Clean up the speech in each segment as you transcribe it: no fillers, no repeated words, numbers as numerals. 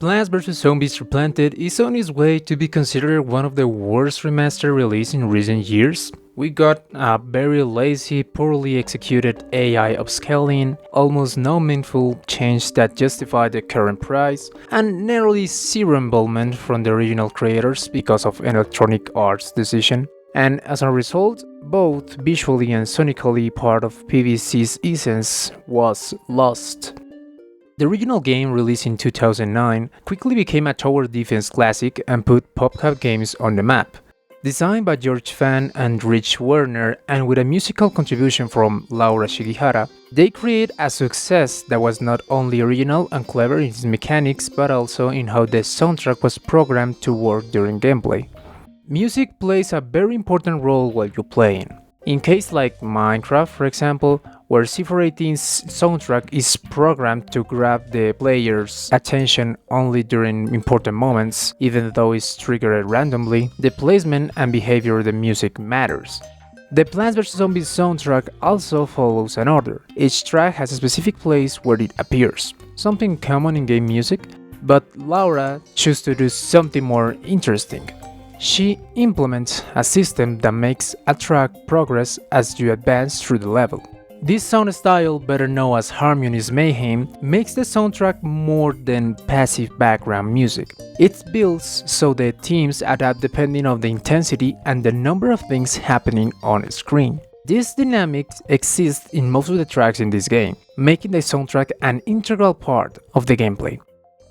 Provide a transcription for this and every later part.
Plants vs. Zombies Replanted is on its way to be considered one of the worst remastered releases in recent years. We got a very lazy, poorly executed AI upscaling, almost no meaningful change that justified the current price, and nearly zero involvement from the original creators because of Electronic Arts' decision. And as a result, both visually and sonically part of PVZ's essence was lost. The original game, released in 2009, quickly became a tower defense classic and put PopCap games on the map. Designed by George Fan and Rich Werner and with a musical contribution from Laura Shigihara, they create a success that was not only original and clever in its mechanics but also in how the soundtrack was programmed to work during gameplay. Music plays a very important role while you're playing. In cases like Minecraft, for example, where C418's soundtrack is programmed to grab the player's attention only during important moments, even though it's triggered randomly, the placement and behavior of the music matters. The Plants vs. Zombies soundtrack also follows an order. Each track has a specific place where it appears, something common in game music, but Laura chose to do something more interesting. She implements a system that makes a track progress as you advance through the level. This sound style, better known as Harmonious Mayhem, makes the soundtrack more than passive background music. It builds so the themes adapt depending on the intensity and the number of things happening on screen. This dynamic exists in most of the tracks in this game, making the soundtrack an integral part of the gameplay.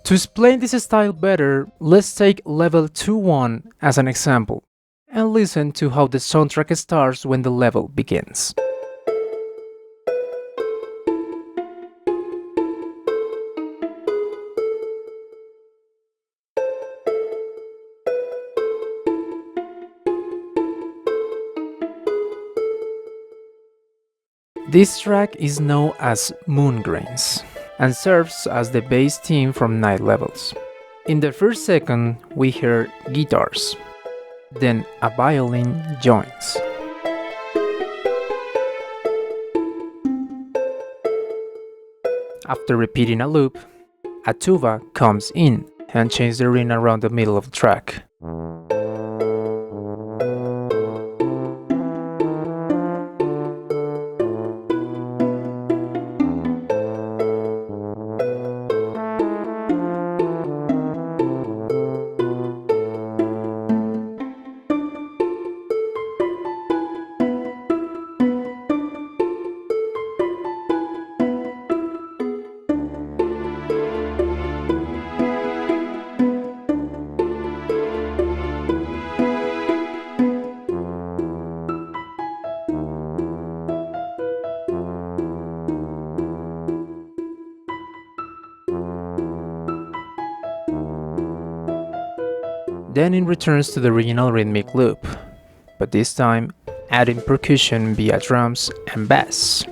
To explain this style better, let's take level 2-1 as an example, and listen to how the soundtrack starts when the level begins. This track is known as Moongrains and serves as the base theme from night levels. In the first second, we hear guitars, then a violin joins. After repeating a loop, a tuba comes in and changes the ring around the middle of the track. Then it returns to the original rhythmic loop, but this time adding percussion via drums and bass.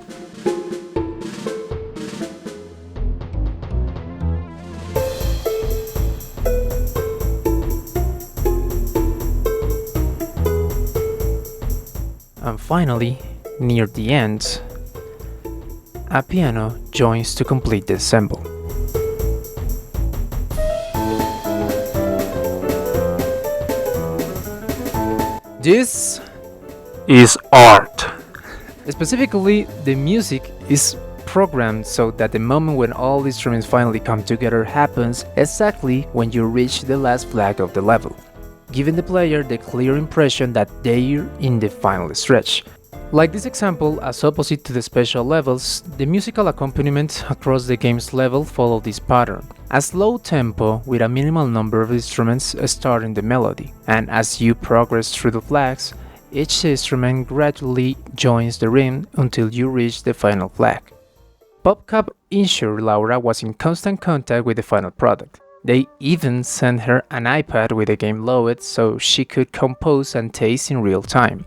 And finally, near the end, a piano joins to complete the ensemble. This is art. Specifically, the music is programmed so that the moment when all instruments finally come together happens exactly when you reach the last flag of the level, giving the player the clear impression that they're in the final stretch. Like this example, as opposite to the special levels, the musical accompaniment across the game's level follow this pattern. A slow tempo with a minimal number of instruments starting the melody, and as you progress through the flags, each instrument gradually joins the rhythm until you reach the final flag. PopCap ensured Laura was in constant contact with the final product. They even sent her an iPad with the game loaded so she could compose and taste in real time.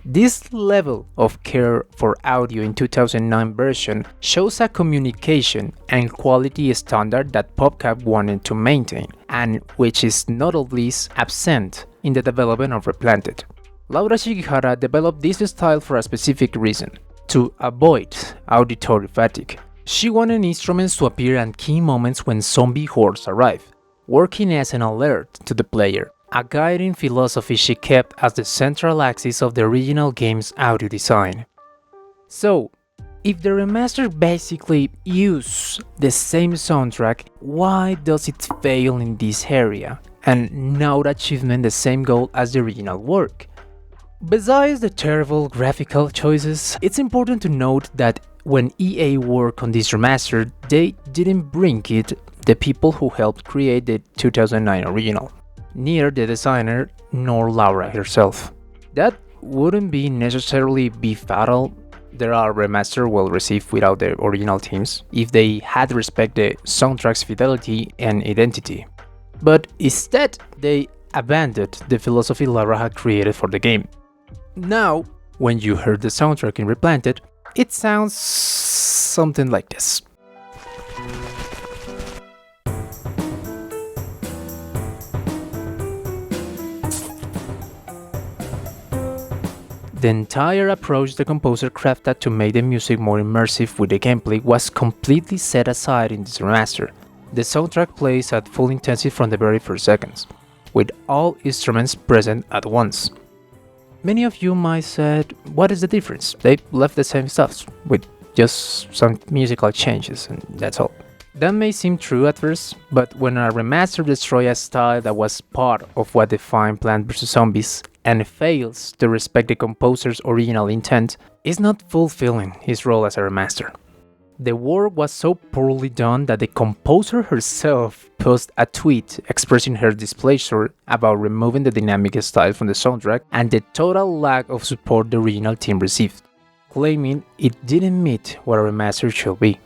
This level of care for audio in 2009 version shows a communication and quality standard that PopCap wanted to maintain, and which is notably absent in the development of Replanted. Laura Shigihara developed this style for a specific reason: to avoid auditory fatigue. She wanted instruments to appear at key moments when zombie hordes arrive. working as an alert to the player, a guiding philosophy she kept as the central axis of the original game's audio design. So, if the remaster basically uses the same soundtrack, why does it fail in this area and not achieving the same goal as the original work? Besides the terrible graphical choices, it's important to note that when EA worked on this remaster, they didn't bring it the people who helped create the 2009 original, neither the designer nor Laura herself. That wouldn't necessarily be fatal. There are remasters well received without the original teams if they had respected the soundtrack's fidelity and identity. But instead, they abandoned the philosophy Laura had created for the game. Now, when you heard the soundtrack in Replanted, it sounds something like this. The entire approach the composer crafted to make the music more immersive with the gameplay was completely set aside in this remaster. The soundtrack plays at full intensity from the very first seconds, with all instruments present at once. Many of you might say, what is the difference? They left the same stuff, with just some musical changes, and that's all. That may seem true at first, but when a remaster destroys a style that was part of what defined Plants vs. Zombies and fails to respect the composer's original intent, it's not fulfilling his role as a remaster. The work was so poorly done that the composer herself posted a tweet expressing her displeasure about removing the dynamic style from the soundtrack and the total lack of support the original team received, claiming it didn't meet what a remaster should be.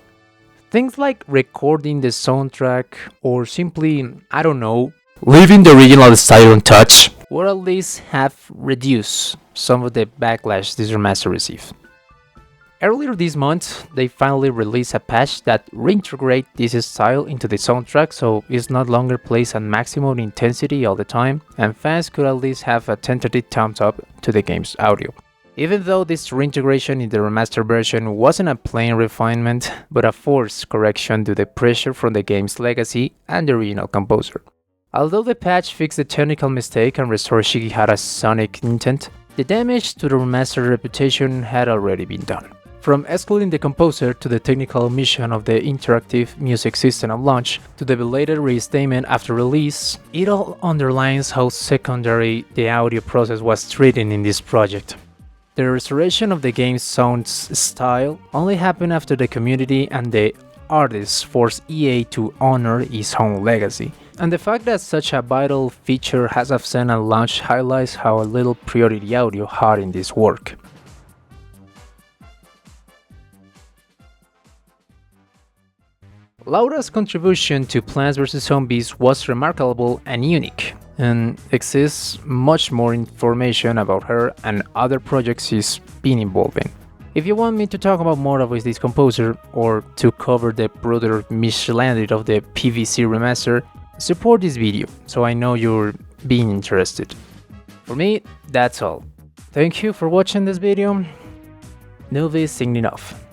Things like recording the soundtrack or simply, I don't know, leaving the original style untouched would at least have reduced some of the backlash this remaster received. Earlier this month, they finally released a patch that reintegrates this style into the soundtrack so it's no longer plays at maximum intensity all the time, and fans could at least have a tentative thumbs up to the game's audio. Even though this reintegration in the remastered version wasn't a plain refinement, but a forced correction due to the pressure from the game's legacy and the original composer. Although the patch fixed the technical mistake and restored Shigihara's sonic intent, the damage to the remastered reputation had already been done. From excluding the composer to the technical omission of the interactive music system at launch to the belated reinstatement after release, it all underlines how secondary the audio process was treated in this project. The restoration of the game's sound style only happened after the community and the artists forced EA to honor its own legacy. And the fact that such a vital feature has absent at launch highlights how little priority audio had in this work. Laura's contribution to Plants vs. Zombies was remarkable and unique, and exists much more information about her and other projects she's been involved in. If you want me to talk about more about this composer, or to cover the broader mislanded of the PVZ remaster, support this video, so I know you're being interested. For me, that's all. Thank you for watching this video. Novi signing off.